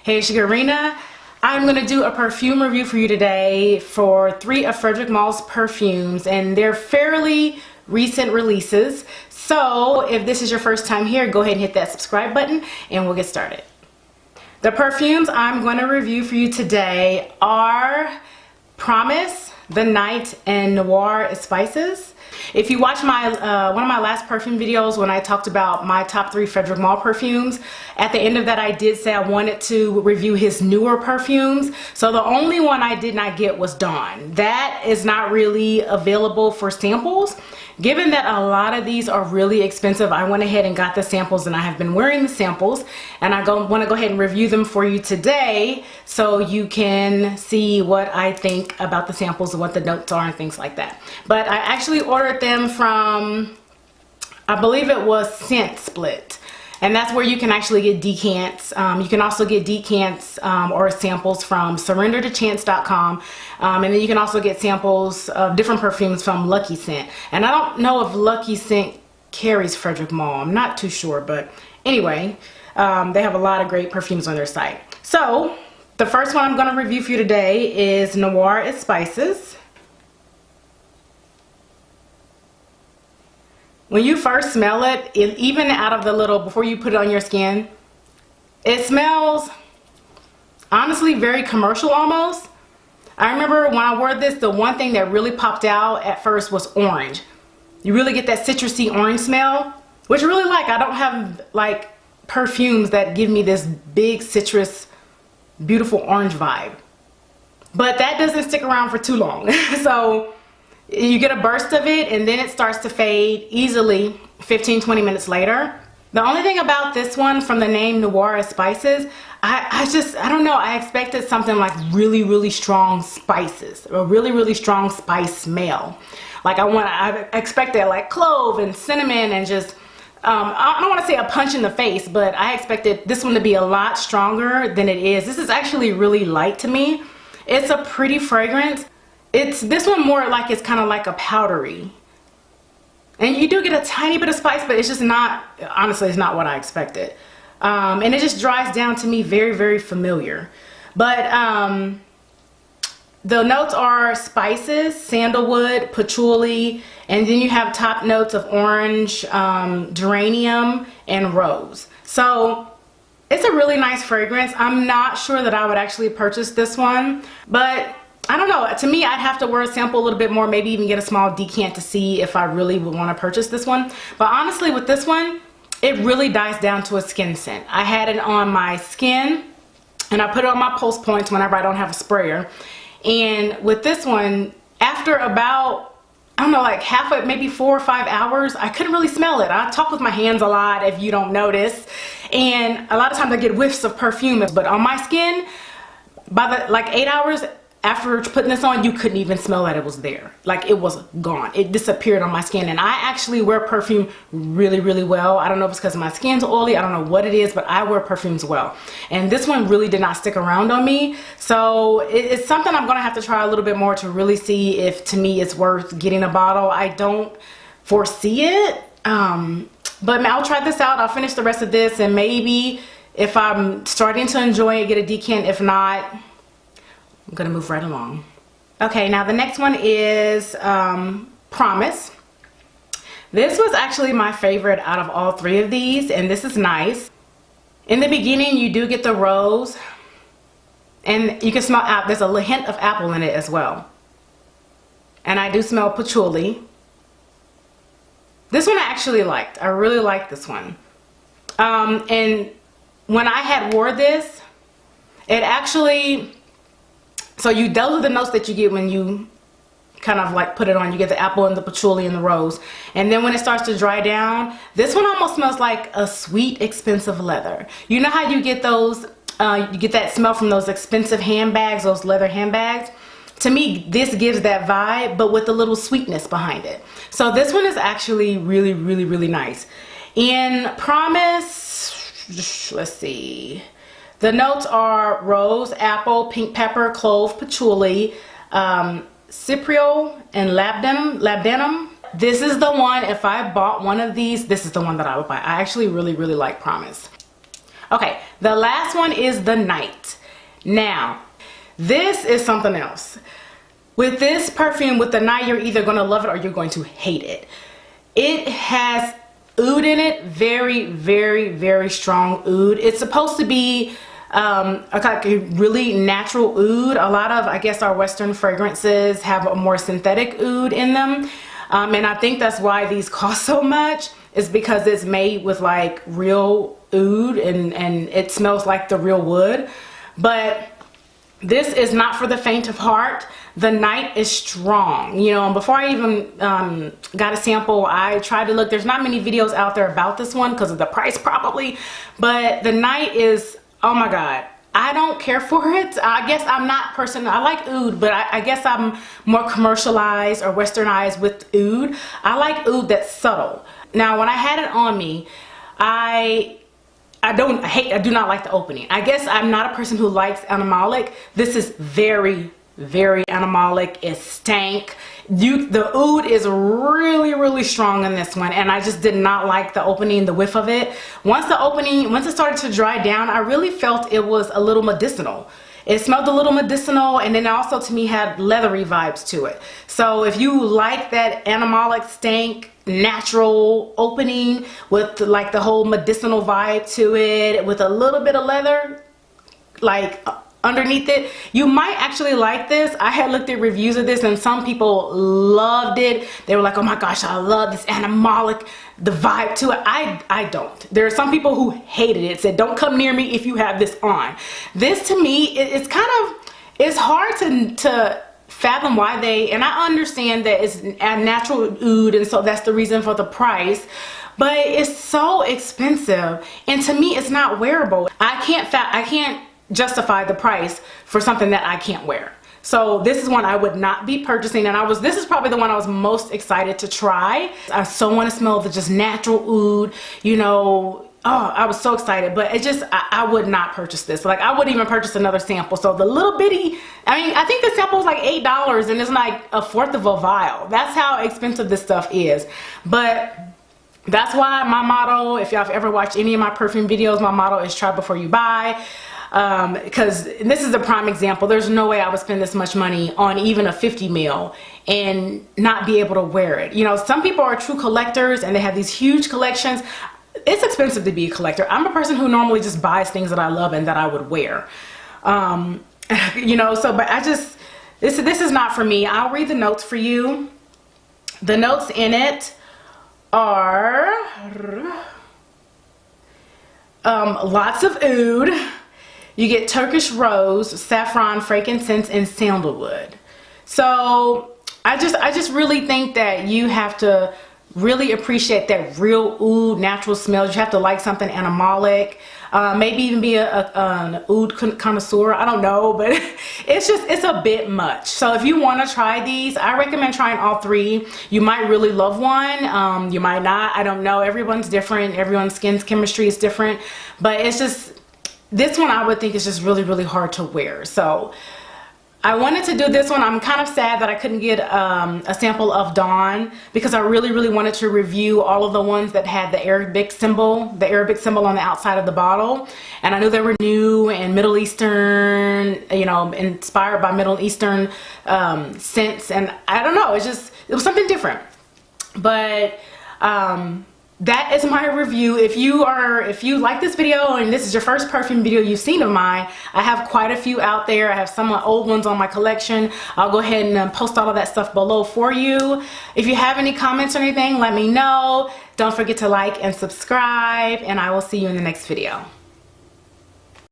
Hey, it's Garina. I'm going to do a perfume review for you today for 3 of Frederic Malle's perfumes, and they're fairly recent releases. So if this is your first time here, go ahead and hit that subscribe button and we'll get started. The perfumes I'm going to review for you today are Promise, The Night, and Noir Spices. If you watch my one of my last perfume videos when I talked about my top 3 Frederic Malle perfumes, at the end of that I did say I wanted to review his newer perfumes. So the only one I did not get was Dawn. That is not really available for samples. Given that a lot of these are really expensive, I went ahead and got the samples, and I have been wearing the samples, and I want to go ahead and review them for you today so you can see what I think about the samples and what the notes are and things like that. But I actually ordered them from, I believe it was Scent Split, and that's where you can actually get decants. You can also get decants or samples from surrendertochance.com, and then you can also get samples of different perfumes from Lucky Scent. And I don't know if Lucky Scent carries Frederic Malle. I'm not too sure, but anyway, they have a lot of great perfumes on their site. So the first one I'm going to review for you today is Noir Spices. When you first smell it, even out of the little, before you put it on your skin, it smells honestly very commercial almost. I remember when I wore this, the one thing that really popped out at first was orange. You really get that citrusy orange smell, which I really like. I don't have like perfumes that give me this big citrus, beautiful orange vibe. But that doesn't stick around for too long. So you get a burst of it and then it starts to fade easily 15-20 minutes later. The only thing about this one from the name Noir Spices, I don't know, I expected something like really strong spices, a really strong spice smell. Like I expected like clove and cinnamon and just I don't want to say a punch in the face, but I expected this one to be a lot stronger than it is. This is actually really light to me. It's a pretty fragrance. This one more like it's kind of like a powdery, and you do get a tiny bit of spice, but it's just not, honestly, it's not what I expected. And it just dries down to me very familiar. But the notes are spices, sandalwood, patchouli, and then you have top notes of orange, geranium, and rose. So it's a really nice fragrance. I'm not sure that I would actually purchase this one, but I don't know. To me, I'd have to wear a sample a little bit more, maybe even get a small decant to see if I really would want to purchase this one. But honestly, with this one, it really dies down to a skin scent. I had it on my skin, and I put it on my pulse points whenever I don't have a sprayer. And with this one, after about, I don't know, like maybe 4 or 5 hours, I couldn't really smell it. I talk with my hands a lot, if you don't notice. And a lot of times I get whiffs of perfume, but on my skin, by the like 8 hours, after putting this on, you couldn't even smell that it was there. Like, it was gone. It disappeared on my skin. And I actually wear perfume really well. I don't know if it's because my skin's oily. I don't know what it is, but I wear perfumes well. And this one really did not stick around on me. So it's something I'm going to have to try a little bit more to really see if, to me, it's worth getting a bottle. I don't foresee it. But I'll try this out. I'll finish the rest of this. And maybe if I'm starting to enjoy it, get a decant. If not, I'm gonna move right along. Okay, now the next one is Promise. This was actually my favorite out of all 3 of these, and this is nice. In the beginning, you do get the rose, and you can smell there's a hint of apple in it as well. And I do smell patchouli. This one I actually liked. I really liked this one. And when I had wore this, it actually, so those are the notes that you get when you kind of like put it on. You get the apple and the patchouli and the rose. And then when it starts to dry down, this one almost smells like a sweet, expensive leather. You know how you get those, you get that smell from those expensive handbags, those leather handbags? To me, this gives that vibe, but with a little sweetness behind it. So this one is actually really nice. In Promise, let's see. The notes are rose, apple, pink pepper, clove, patchouli, cypriol, and labdanum. This is the one, if I bought one of these, this is the one that I would buy. I actually really like Promise. Okay, the last one is The Night. Now, this is something else. With this perfume, with the Night, you're either going to love it or you're going to hate it. It has oud in it, very, very, very strong oud. It's supposed to be like a really natural oud. A lot of, I guess, our Western fragrances have a more synthetic oud in them. And I think that's why these cost so much, is because it's made with like real oud and it smells like the real wood. But this is not for the faint of heart. The Night is strong, you know, and before I even got a sample, I tried to look. There's not many videos out there about this one because of the price probably, but the Night is, oh my God, I don't care for it. I guess I'm not person, I like oud, but I guess I'm more commercialized or westernized with oud. I like oud that's subtle. Now, when I had it on me, I do not like the opening. I guess I'm not a person who likes animalic. This is very, very animalic. It stank. The oud is really, really strong in this one, and I just did not like the opening, the whiff of it. Once it started to dry down, I really felt it was a little medicinal. It smelled a little medicinal, and then also to me had leathery vibes to it. So if you like that animalic stank, natural opening with like the whole medicinal vibe to it, with a little bit of leather like underneath it, you might actually like this. I had looked at reviews of this and some people loved it. They were like, oh my gosh, I love this animalic, the vibe to it. I don't. There are some people who hated it, said don't come near me if you have this on. This to me, it's hard to fathom why they, and I understand that it's a natural oud and so that's the reason for the price, but it's so expensive and to me it's not wearable. I can't justify the price for something that I can't wear. So this is one I would not be purchasing, and this is probably the one I was most excited to try. I so want to smell the just natural oud, you know. Oh, I was so excited, but it just, I would not purchase this. Like, I wouldn't even purchase another sample. So the little bitty, I mean, I think the sample was like $8 and it's like a fourth of a vial. That's how expensive this stuff is. But that's why my motto, if y'all have ever watched any of my perfume videos, my motto is try before you buy. Because this is a prime example. There's no way I would spend this much money on even a 50 ml and not be able to wear it. You know, some people are true collectors and they have these huge collections. It's expensive to be a collector. I'm a person who normally just buys things that I love and that I would wear. You know, so, but this is not for me. I'll read the notes for you. The notes in it are lots of oud. You get Turkish rose, saffron, frankincense, and sandalwood. So I just really think that you have to really appreciate that real oud natural smell. You have to like something animalic, maybe even be an oud connoisseur. I don't know, but it's a bit much. So if you want to try these, I recommend trying all three. You might really love one, you might not, I don't know. Everyone's different, everyone's skin's chemistry is different, but it's just, this one I would think is just really, really hard to wear. So I wanted to do this one. I'm kind of sad that I couldn't get a sample of Dawn because I really, really wanted to review all of the ones that had the Arabic symbol on the outside of the bottle. And I knew they were new and Middle Eastern, you know, inspired by Middle Eastern scents. And I don't know, it was something different. But that is my review. If you like this video and this is your first perfume video you've seen of mine, I have quite a few out there. I have some old ones on my collection. I'll go ahead and post all of that stuff below for you. If you have any comments or anything, let me know. Don't forget to like and subscribe, and I will see you in the next video.